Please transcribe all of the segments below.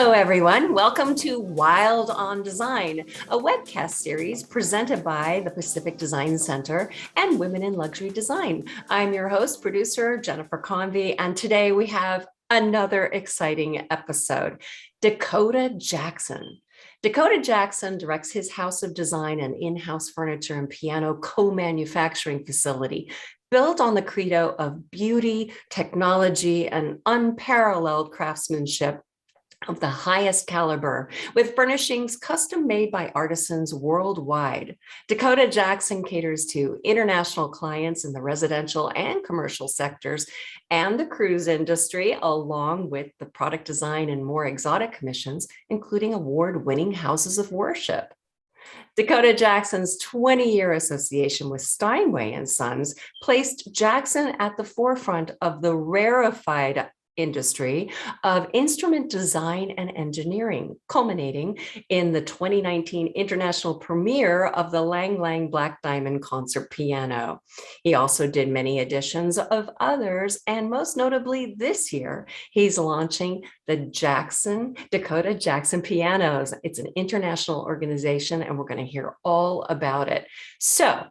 Hello, everyone. Welcome to Wild on Design, a webcast series presented by the Pacific Design Center and Women in Luxury Design. I'm your host, producer, Jennifer Convy, and today we have another exciting episode. Dakota Jackson. Dakota Jackson directs his house of design and in-house furniture and piano co-manufacturing facility, built on the credo of beauty, technology, and unparalleled craftsmanship of the highest caliber, with furnishings custom made by artisans worldwide. Dakota Jackson caters to international clients in the residential and commercial sectors and the cruise industry, along with the product design and more exotic commissions, including award-winning houses of worship. Dakota Jackson's 20-year association with Steinway and Sons placed Jackson at the forefront of the rarefied industry of instrument design and engineering, culminating in the 2019 international premiere of the Lang Lang Black Diamond concert piano. He also did many editions of others, and most notably this year, he's launching the Dakota Jackson pianos. It's an international organization, and we're going to hear all about it. So,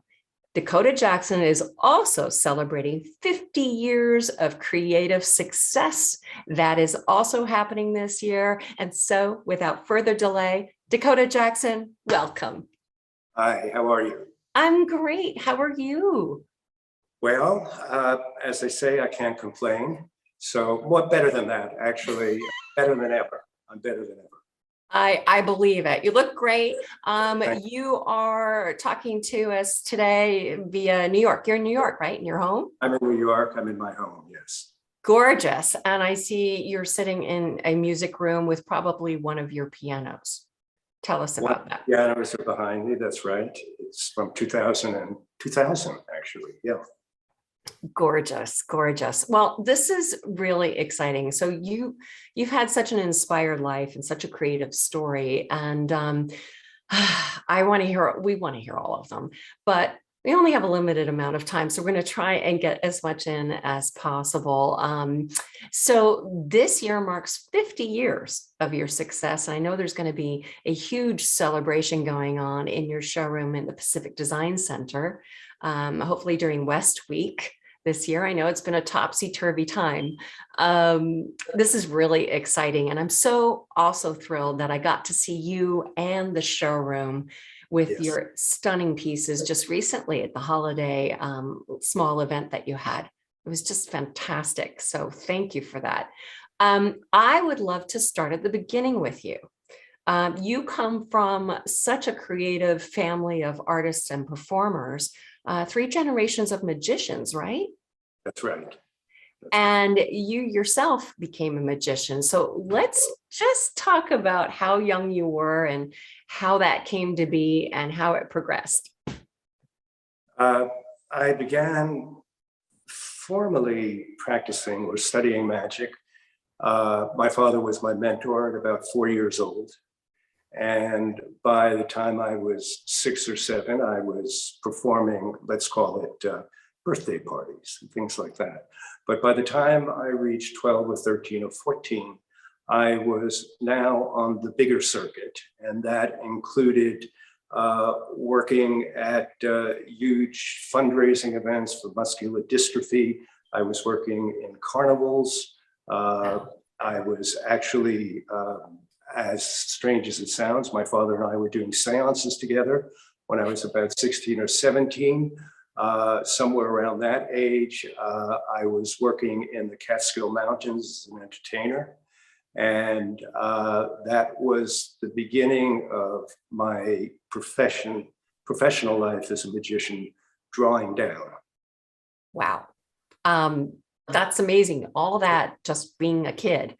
Dakota Jackson is also celebrating 50 years of creative success. That is also happening this year. And so without further delay, Dakota Jackson, welcome. Hi, how are you? I'm great. How are you? Well, as they say, I can't complain. So what better than that, actually, better than ever. I'm better than ever. I believe it. You look great. You are talking to us today via New York. You're in New York, right? In your home? I'm in New York. I'm in my home, yes. Gorgeous. And I see you're sitting in a music room with probably one of your pianos. Tell us about that. Pianos are behind me. That's right. It's from 2000 actually. Yeah. Gorgeous, gorgeous. Well, this is really exciting. So you've had such an inspired life and such a creative story, and we want to hear all of them, but we only have a limited amount of time, so we're going to try and get as much in as possible. So this year marks 50 years of your success. And I know there's going to be a huge celebration going on in your showroom in the Pacific Design Center, hopefully during Westweek this year. I know it's been a topsy-turvy time. This is really exciting. And I'm so also thrilled that I got to see you and the showroom with your stunning pieces just recently at the holiday small event that you had. It was just fantastic. So thank you for that. I would love to start at the beginning with you. You come from such a creative family of artists and performers, 3 generations of magicians, right? That's right. And you yourself became a magician. So let's just talk about how young you were and how that came to be and how it progressed. I began formally practicing or studying magic. My father was my mentor at about 4 years old. And by the time I was 6 or 7, I was performing, let's call it birthday parties and things like that. But by the time I reached 12 or 13 or 14, I was now on the bigger circuit. And that included working at huge fundraising events for muscular dystrophy. I was working in carnivals. I was actually, as strange as it sounds, my father and I were doing seances together when I was about 16 or 17. Somewhere around that age, I was working in the Catskill Mountains as an entertainer. And that was the beginning of my professional life as a magician, drawing down. Wow. That's amazing. All that just being a kid.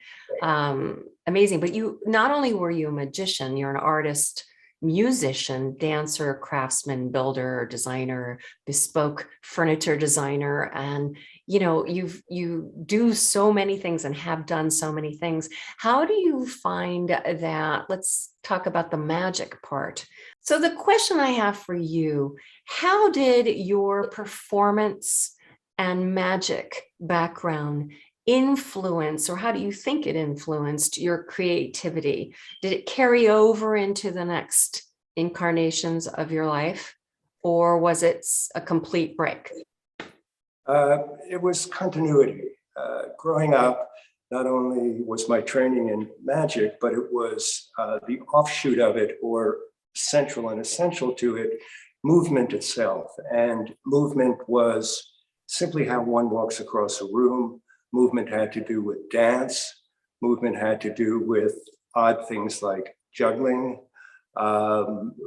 Amazing. But you, not only were you a magician, you're an artist, musician, dancer, craftsman, builder, designer, bespoke furniture designer. And, you know, you do so many things and have done so many things. How do you find that? Let's talk about the magic part. So the question I have for you, how did your performance and magic background influence, or how do you think it influenced your creativity? Did it carry over into the next incarnations of your life, or was it a complete break? It was continuity. Growing up, not only was my training in magic, but it was the offshoot of it, or central and essential to it, movement itself. And movement was simply how one walks across a room. Movement had to do with dance. Movement had to do with odd things like juggling.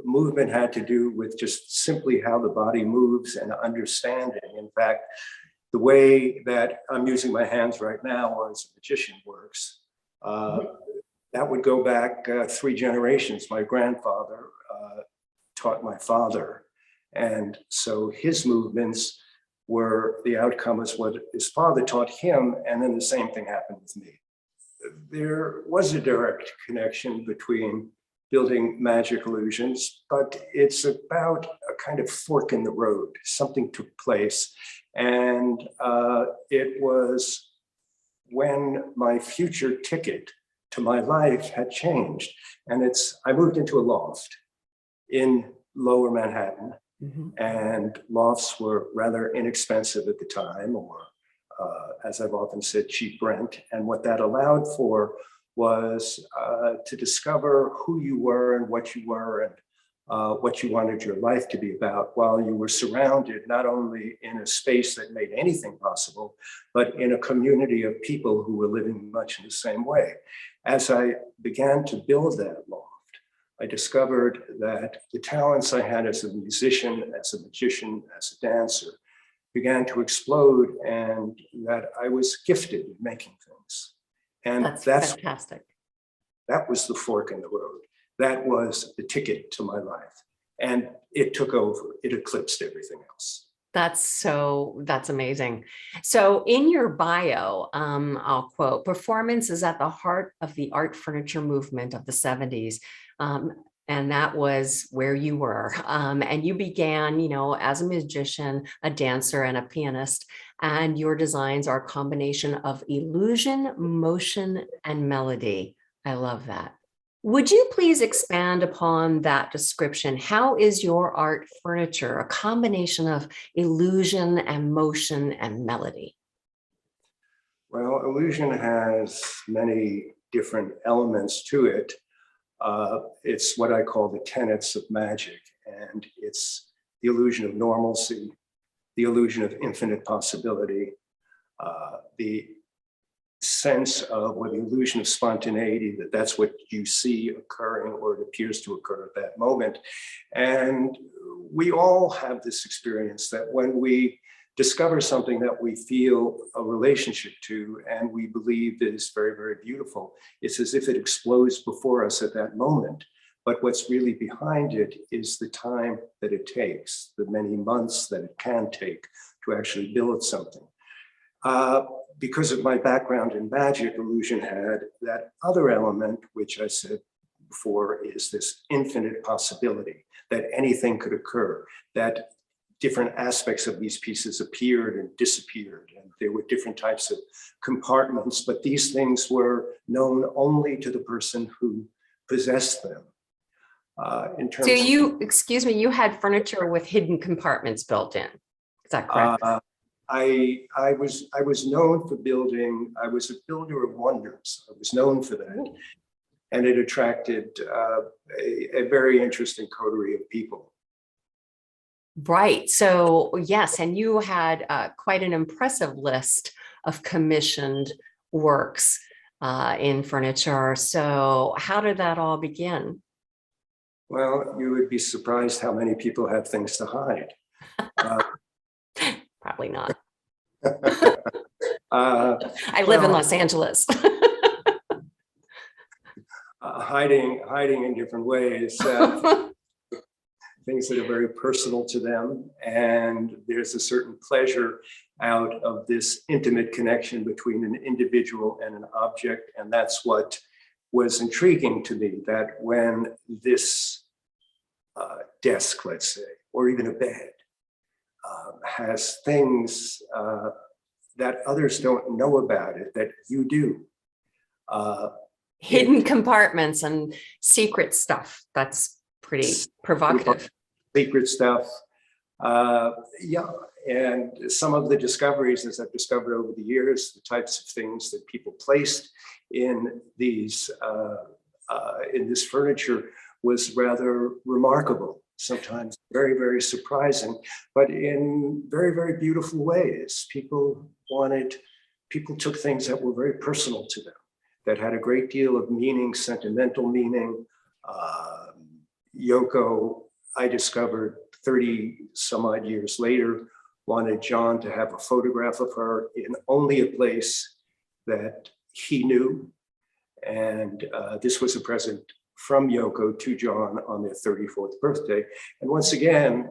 Movement had to do with just simply how the body moves and understanding. In fact, the way that I'm using my hands right now as a magician works, that would go back 3 generations. My grandfather taught my father. And so his movements were the outcome of what his father taught him. And then the same thing happened with me. There was a direct connection between building magic illusions, but it's about a kind of fork in the road. Something took place. And it was when my future ticket to my life had changed. And I moved into a loft in Lower Manhattan. And lofts were rather inexpensive at the time, or as I've often said, cheap rent. And what that allowed for was to discover who you were and what you were, and what you wanted your life to be about, while you were surrounded not only in a space that made anything possible, but in a community of people who were living much in the same way. As I began to build that loft, I discovered that the talents I had as a musician, as a magician, as a dancer, began to explode, and that I was gifted in making things. And that's fantastic. That was the fork in the road. That was the ticket to my life. And it took over. It eclipsed everything else. That's amazing. So in your bio, I'll quote, "Performance is at the heart of the art furniture movement of the 70s." And that was where you were. And you began, as a magician, a dancer, and a pianist. And your designs are a combination of illusion, motion, and melody. I love that. Would you please expand upon that description? How is your art furniture a combination of illusion and motion and melody? Well, illusion has many different elements to it. It's what I call the tenets of magic, and it's the illusion of normalcy, the illusion of infinite possibility, the sense of, or the illusion of spontaneity, that's what you see occurring, or it appears to occur at that moment. And we all have this experience that when we discover something that we feel a relationship to and we believe is very, very beautiful, it's as if it explodes before us at that moment. But what's really behind it is the time that it takes, the many months that it can take to actually build something. Because of my background in magic, illusion had that other element, which I said before, is this infinite possibility that anything could occur, that different aspects of these pieces appeared and disappeared, and there were different types of compartments, but these things were known only to the person who possessed them. So you had furniture with hidden compartments built in. Is that correct? I was known for building. I was a builder of wonders. I was known for that, and it attracted a very interesting coterie of people. Right. So yes, and you had quite an impressive list of commissioned works in furniture. So how did that all begin? Well, you would be surprised how many people have things to hide. Probably not. I live in Los Angeles. Hiding in different ways. Things that are very personal to them. And there's a certain pleasure out of this intimate connection between an individual and an object. And that's what was intriguing to me, that when this desk, let's say, or even a bed, has things that others don't know about it, that you do. Hidden compartments and secret stuff. That's pretty provocative. Secret stuff. Yeah, and some of the discoveries, as I've discovered over the years, the types of things that people placed in these in this furniture was rather remarkable. Sometimes very, very surprising, but in very, very beautiful ways. People took things that were very personal to them, that had a great deal of meaning, sentimental meaning. Yoko, I discovered 30 some odd years later, wanted John to have a photograph of her in only a place that he knew. And this was a present from Yoko to John on their 34th birthday. And once again,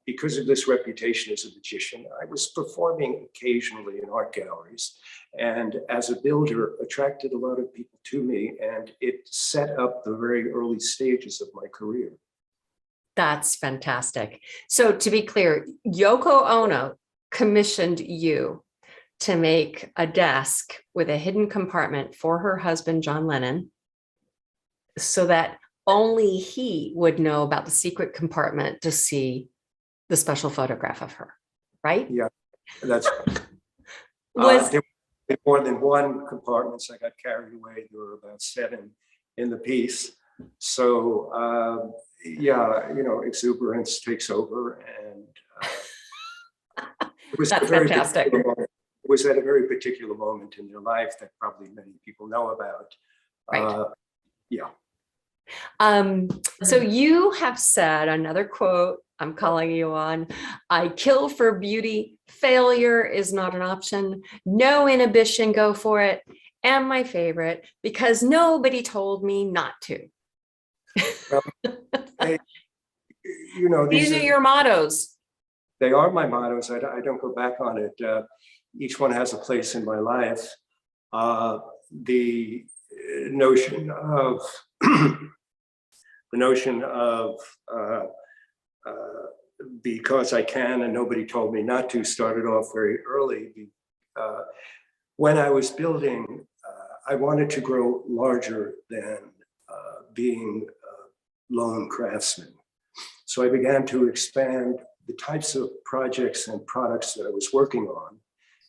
because of this reputation as a magician, I was performing occasionally in art galleries, and as a builder, attracted a lot of people to me, and it set up the very early stages of my career. That's fantastic. So to be clear, Yoko Ono commissioned you to make a desk with a hidden compartment for her husband, John Lennon, so that only he would know about the secret compartment to see the special photograph of her, right? Yeah, that's Was there were more than one compartments. I got carried away. There were about 7 in the piece. So yeah, exuberance takes over, and it was that's fantastic. it was at a very particular moment in your life that probably many people know about. Right. Yeah. So you have said, another quote I'm calling you on, I kill for beauty. Failure is not an option. No inhibition, go for it. And my favorite, because nobody told me not to. Well, These are your mottos. They are my mottos. I don't go back on it. Each one has a place in my life. The notion of because I can and nobody told me not to started off very early. When I was building, I wanted to grow larger than being a lone craftsman. So I began to expand the types of projects and products that I was working on,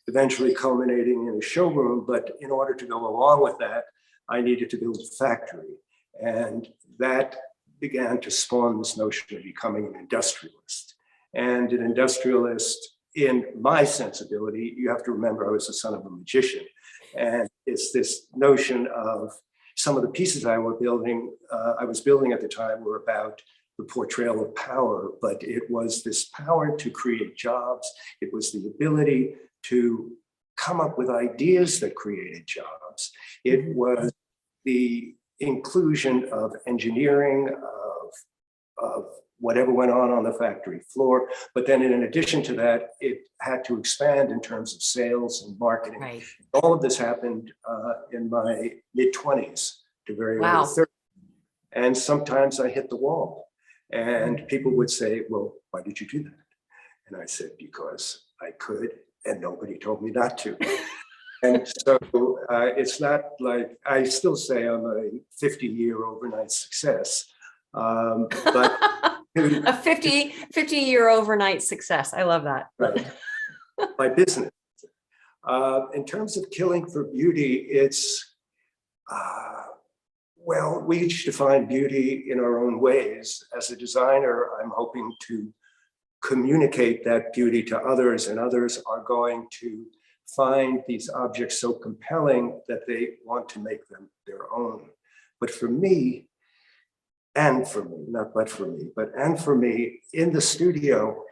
eventually culminating in a showroom. But in order to go along with that, I needed to build a factory. And that began to spawn this notion of becoming an industrialist. And an industrialist, in my sensibility, you have to remember I was the son of a magician. And it's this notion of some of the pieces I was building at the time were about the portrayal of power, but it was this power to create jobs. It was the ability to come up with ideas that created jobs. It was the inclusion of engineering, of whatever went on the factory floor. But then in addition to that, it had to expand in terms of sales and marketing. Right. All of this happened in my mid-20s to very early 30s. And sometimes I hit the wall. And people would say, well, why did you do that? And I said, because I could, and nobody told me not to. And so it's not like, I still say I'm a 50-year overnight success. But a 50-year overnight success. I love that. Right. My business. In terms of killing for beauty, it's, well, we each define beauty in our own ways. As a designer, I'm hoping to communicate that beauty to others, and others are going to find these objects so compelling that they want to make them their own. But for me, and for me, not but for me, but and for me, in the studio,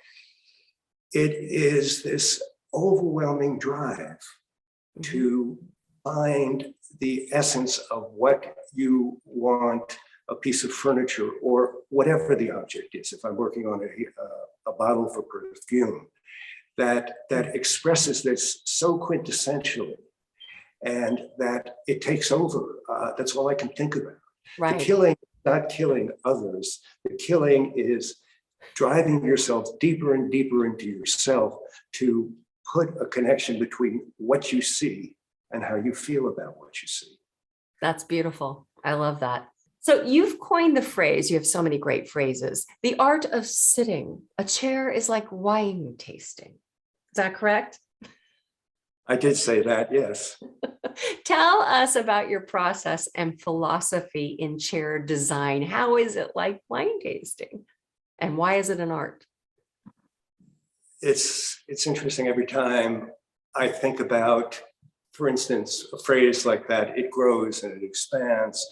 it is this overwhelming drive to find the essence of what you want a piece of furniture or whatever the object is. If I'm working on a bottle for perfume, that expresses this so quintessentially, and that it takes over. That's all I can think about. Right. The killing, not killing others. The killing is driving yourself deeper and deeper into yourself to put a connection between what you see and how you feel about what you see. That's beautiful. I love that. So you've coined the phrase, you have so many great phrases, the art of sitting. A chair is like wine tasting. Is that correct? I did say that, yes. Tell us about your process and philosophy in chair design. How is it like wine tasting? And why is it an art? It's interesting every time I think about, for instance, a phrase like that, it grows and it expands.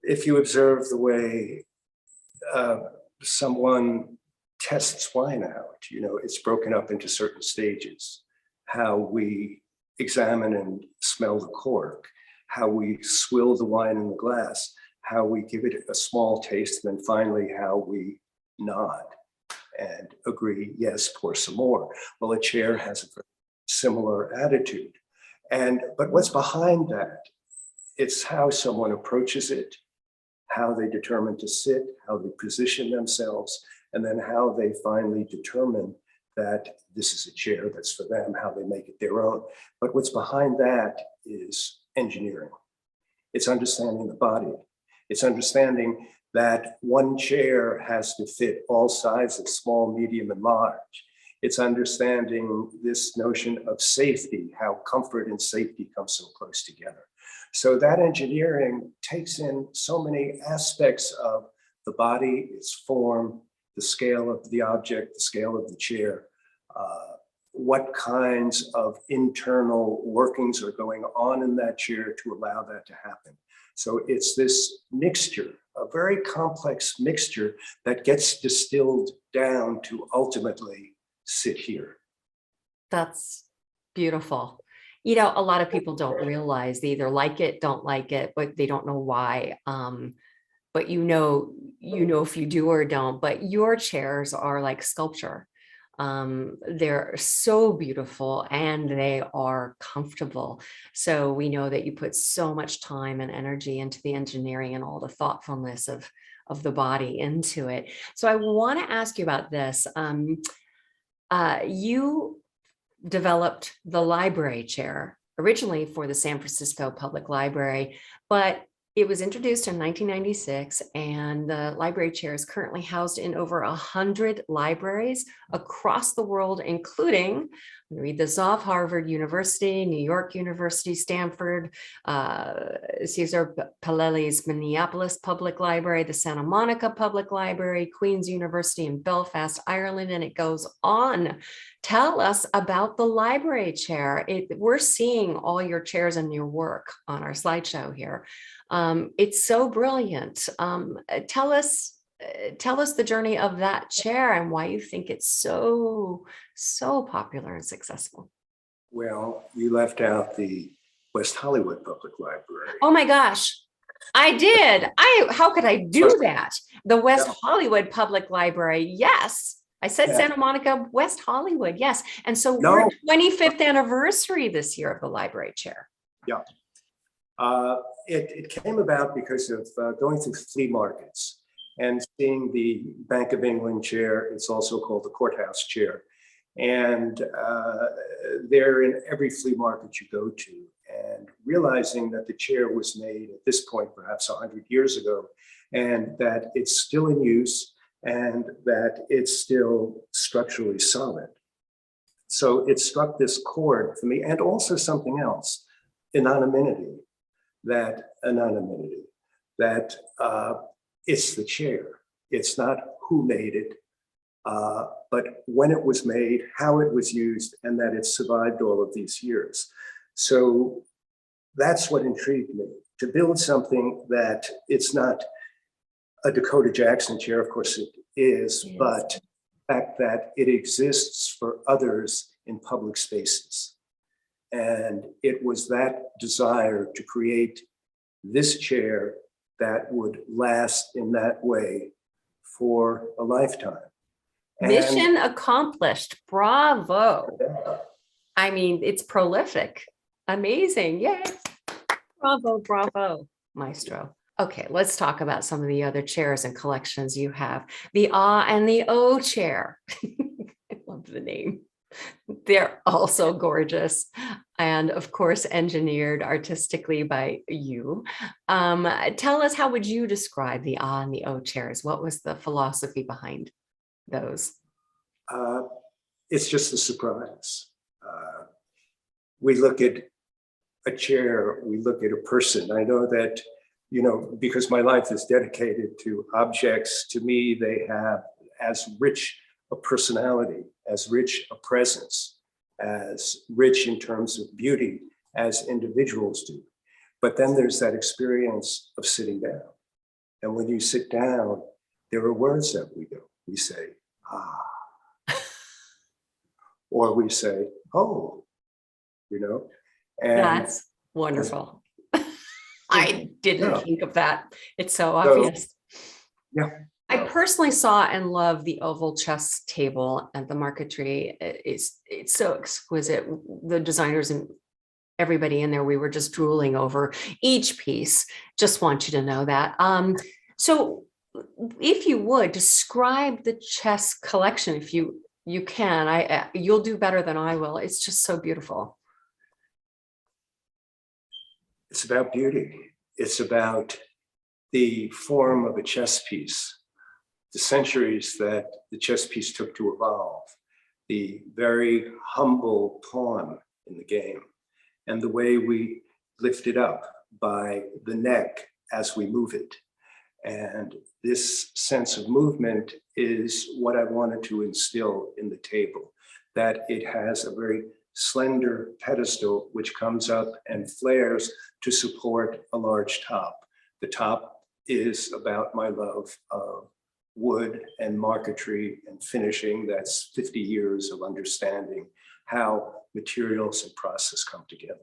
If you observe the way someone tests wine out, it's broken up into certain stages. How we examine and smell the cork, how we swill the wine in the glass, how we give it a small taste, and then finally how we nod and agree, yes, pour some more. Well, a chair has a very similar attitude. But what's behind that? It's how someone approaches it, how they determine to sit, how they position themselves, and then how they finally determine that this is a chair that's for them, how they make it their own. But what's behind that is engineering. It's understanding the body. It's understanding that one chair has to fit all sizes, small, medium, and large. It's understanding this notion of safety, how comfort and safety come so close together. So that engineering takes in so many aspects of the body, its form, the scale of the object, the scale of the chair, what kinds of internal workings are going on in that chair to allow that to happen. So it's this mixture, a very complex mixture that gets distilled down to ultimately sit here. That's beautiful. A lot of people don't realize they either like it, don't like it, but they don't know why. But if you do or don't, but your chairs are like sculpture. They're so beautiful and they are comfortable. So we know that you put so much time and energy into the engineering and all the thoughtfulness of the body into it. So I want to ask you about this. You developed the library chair originally for the San Francisco Public Library, but it was introduced in 1996, and the library chair is currently housed in over 100 libraries across the world, including, read this off, Harvard University, New York University, Stanford, Cesar Palelli's Minneapolis Public Library, the Santa Monica Public Library, Queen's University in Belfast, Ireland, and it goes on. Tell us about the library chair. We're seeing all your chairs and your work on our slideshow here. It's so brilliant. Tell us the journey of that chair and why you think it's so popular and successful. Well, you left out the West Hollywood Public Library. Oh my gosh, I did. How could I do that? The West Hollywood Public Library. Yes. I said Santa Monica, West Hollywood. Yes. And so we're 25th anniversary this year of the library chair. Yeah. It came about because of going through flea markets and seeing the Bank of England chair. It's also called the courthouse chair. And they're in every flea market you go to. And realizing that the chair was made at this point, perhaps 100 years ago, and that it's still in use and that it's still structurally solid. So it struck this chord for me, and also something else, anonymity, that it's the chair. It's not who made it, but when it was made, how it was used, and that it survived all of these years. So that's what intrigued me, to build something that it's not a Dakota Jackson chair, of course it is, yes, but the fact that it exists for others in public spaces. And it was that desire to create this chair that would last in that way for a lifetime. Mission accomplished. Bravo. I mean, it's prolific. Amazing. Yay. Bravo, bravo, maestro. Okay, let's talk about some of the other chairs and collections you have. The Ah and the O chair. I love the name. They're also gorgeous and of course engineered artistically by you. Tell us, how would you describe the Ah and the O chairs? What was the philosophy behind those? Uh, it's just a surprise. We look at a chair, we look at a person. I know that, because my life is dedicated to objects, to me, they have as rich a personality, as rich a presence, as rich in terms of beauty as individuals do. But then there's that experience of sitting down. And when you sit down, there are words that we go. We say, ah, or we say, oh, and That's wonderful. I didn't yeah, think of that. It's so so obvious. yeah. I personally saw and love the oval chess table at the marquetry. It's so exquisite. The designers and everybody in there, we were just drooling over each piece. Just want you to know that. So if you would describe the chess collection, if you can, you'll do better than I will. It's just so beautiful. It's about beauty. It's about the form of a chess piece, the centuries that the chess piece took to evolve, the very humble pawn in the game, and the way we lift it up by the neck as we move it. And this sense of movement is what I wanted to instill in the table, that it has a very slender pedestal which comes up and flares to support a large top. The top is about my love of wood and marquetry and finishing. That's 50 years of understanding how materials and process come together.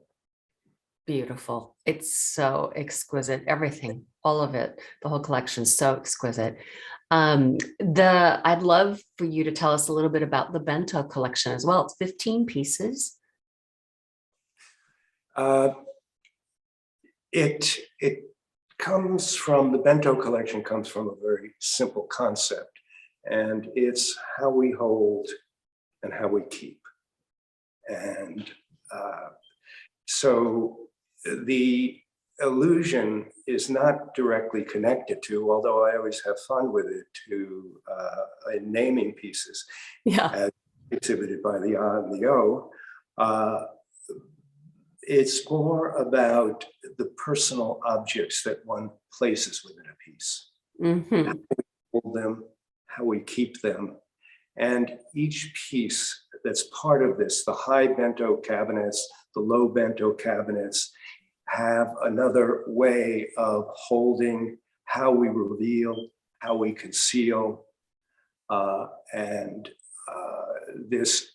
Beautiful. It's so exquisite. Everything, all of it, the whole collection, so exquisite. I'd love for you to tell us a little bit about the Bento collection as well. It's 15 pieces. It comes from, the Bento collection comes from a very simple concept, and it's how we hold and how we keep. And so the illusion is not directly connected to, although I always have fun with it, to in naming pieces, as exhibited by the Ah and the O. It's more about the personal objects that one places within a piece. Mm-hmm. How we hold them, how we keep them. And each piece that's part of this, the high bento cabinets, the low bento cabinets, have another way of holding how we reveal, how we conceal, and this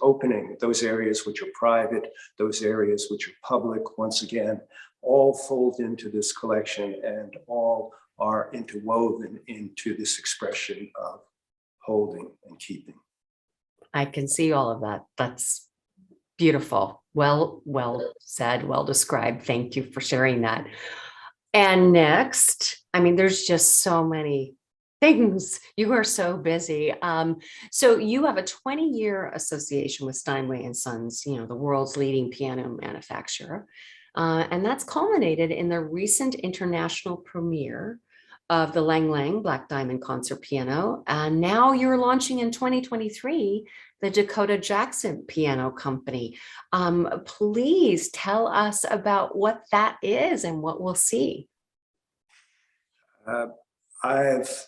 opening, those areas which are private, those areas which are public, once again, all fold into this collection and all are interwoven into this expression of holding and keeping. I can see all of that. That's beautiful. Well said, well described. Thank you for sharing that. And next, I mean, there's just so many things. You are so busy. So you have a 20-year association with Steinway and Sons, the world's leading piano manufacturer. And that's culminated in the recent international premiere of the Lang Lang Black Diamond Concert Piano. And now you're launching in 2023, the Dakota Jackson Piano Company. Please tell us about what that is and what we'll see. I've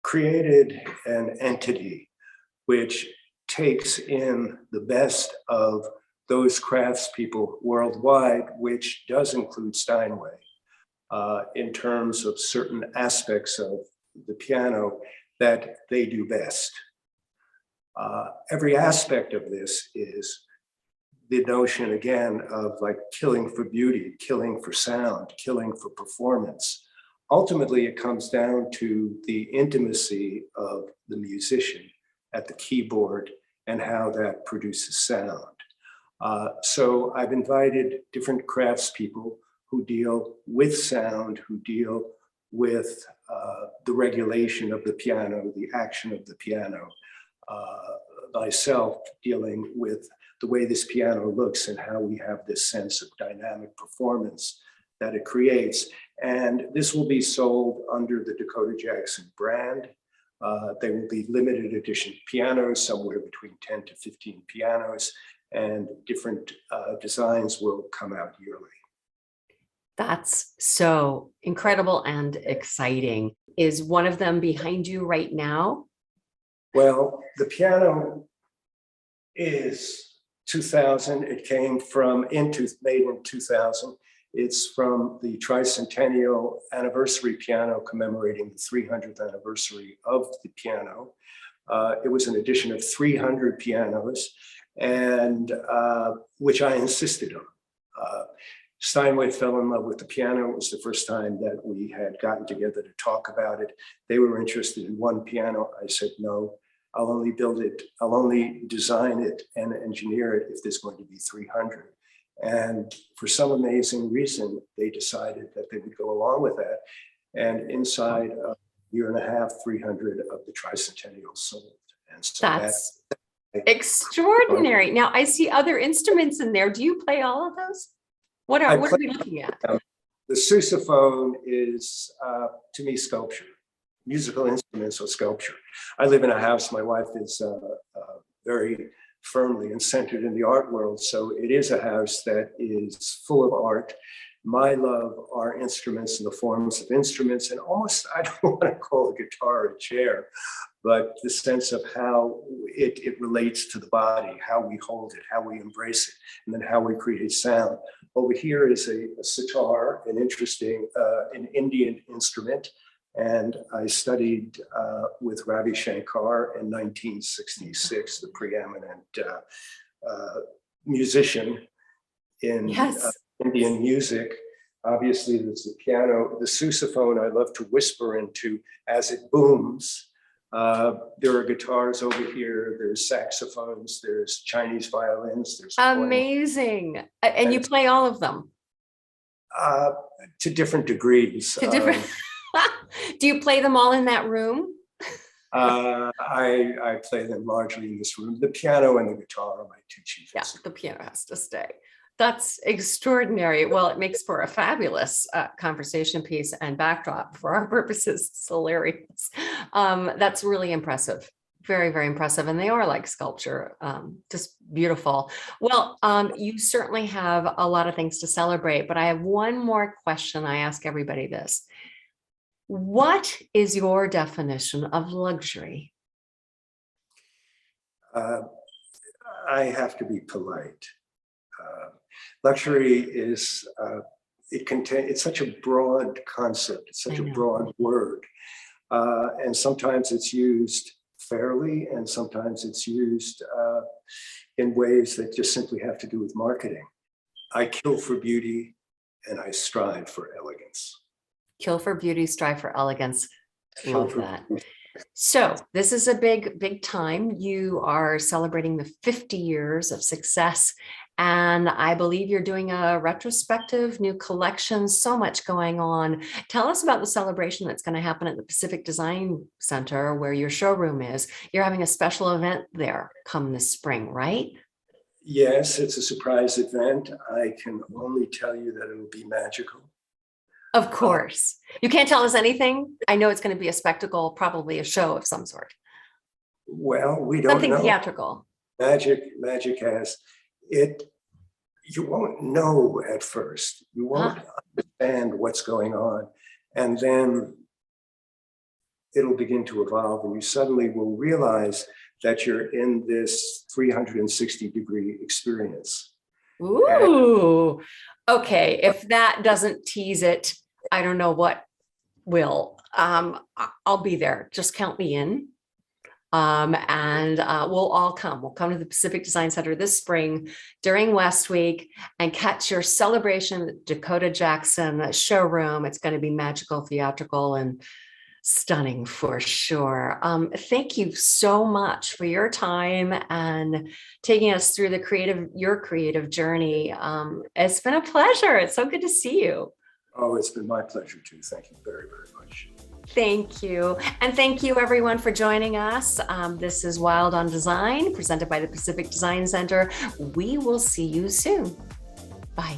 created an entity which takes in the best of those craftspeople worldwide, which does include Steinway, in terms of certain aspects of the piano that they do best. Every aspect of this is the notion, again, of like killing for beauty, killing for sound, killing for performance. Ultimately, it comes down to the intimacy of the musician at the keyboard and how that produces sound. So I've invited different craftspeople who deal with sound, who deal with the regulation of the piano, the action of the piano, myself dealing with the way this piano looks and how we have this sense of dynamic performance that it creates. And this will be sold under the Dakota Jackson brand. They will be limited edition pianos, somewhere between 10 to 15 pianos, and different designs will come out yearly. That's so incredible and exciting. Is one of them behind you right now? Well, the piano is 2000. It came from made in 2000. It's from the tricentennial anniversary piano commemorating the 300th anniversary of the piano. It was an edition of 300 pianos, and which I insisted on. Steinway fell in love with the piano. It was the first time that we had gotten together to talk about it. They were interested in one piano. I said, no, I'll only build it. I'll only design it and engineer it if there's going to be 300. And for some amazing reason, they decided that they would go along with that. And inside a year and a half, 300 of the tricentennial sold. And so that's extraordinary. Now I see other instruments in there. Do you play all of those? What are we looking at? The sousaphone is, to me, sculpture, musical instruments or sculpture. I live in a house. My wife is very firmly and centered in the art world. So it is a house that is full of art. My love are instruments and the forms of instruments, and almost, I don't want to call a guitar a chair, but the sense of how it relates to the body, how we hold it, how we embrace it, and then how we create sound. Over here is a sitar, an interesting, an Indian instrument. And I studied with Ravi Shankar in 1966, the preeminent musician in Indian music. Obviously, there's the piano, the sousaphone I love to whisper into as it booms. There are guitars over here, there's saxophones, there's Chinese violins. There's amazing. And you play all of them? To different degrees. To different. Do you play them all in that room? I play them largely in this room. The piano and the guitar are my two chief instruments. Yeah, the piano has to stay. That's extraordinary. Well, it makes for a fabulous conversation piece and backdrop for our purposes. It's hilarious. That's really impressive. Very, very impressive. And they are like sculpture, just beautiful. Well, you certainly have a lot of things to celebrate, but I have one more question. I ask everybody this. What is your definition of luxury? I have to be polite. Luxury is, it's such a broad concept. It's such a broad word. And sometimes it's used fairly, and sometimes it's used in ways that just simply have to do with marketing. I kill for beauty and I strive for elegance. Kill for beauty, strive for elegance. Love that. So this is a big, big time. You are celebrating the 50 years of success. And I believe you're doing a retrospective, new collection, so much going on. Tell us about the celebration that's going to happen at the Pacific Design Center where your showroom is. You're having a special event there come this spring, right? Yes, it's a surprise event. I can only tell you that it'll be magical. Of course. You can't tell us anything. I know it's going to be a spectacle, probably a show of some sort. Well, we don't Something know. Theatrical. Magic has it. You won't know at first. You won't understand what's going on. And then it'll begin to evolve, and you suddenly will realize that you're in this 360-degree experience. Ooh, okay. If that doesn't tease it, I don't know what will. I'll be there. Just count me in. And we'll all come. We'll come to the Pacific Design Center this spring during Westweek and catch your celebration at Dakota Jackson showroom. It's going to be magical, theatrical, and stunning for sure. Thank you so much for your time and taking us through your creative journey. It's been a pleasure. It's so good to see you. Oh, it's been my pleasure too. Thank you very, very much. Thank you. And thank you everyone for joining us. This is Wild on Design, presented by the Pacific Design Center. We will see you soon. Bye.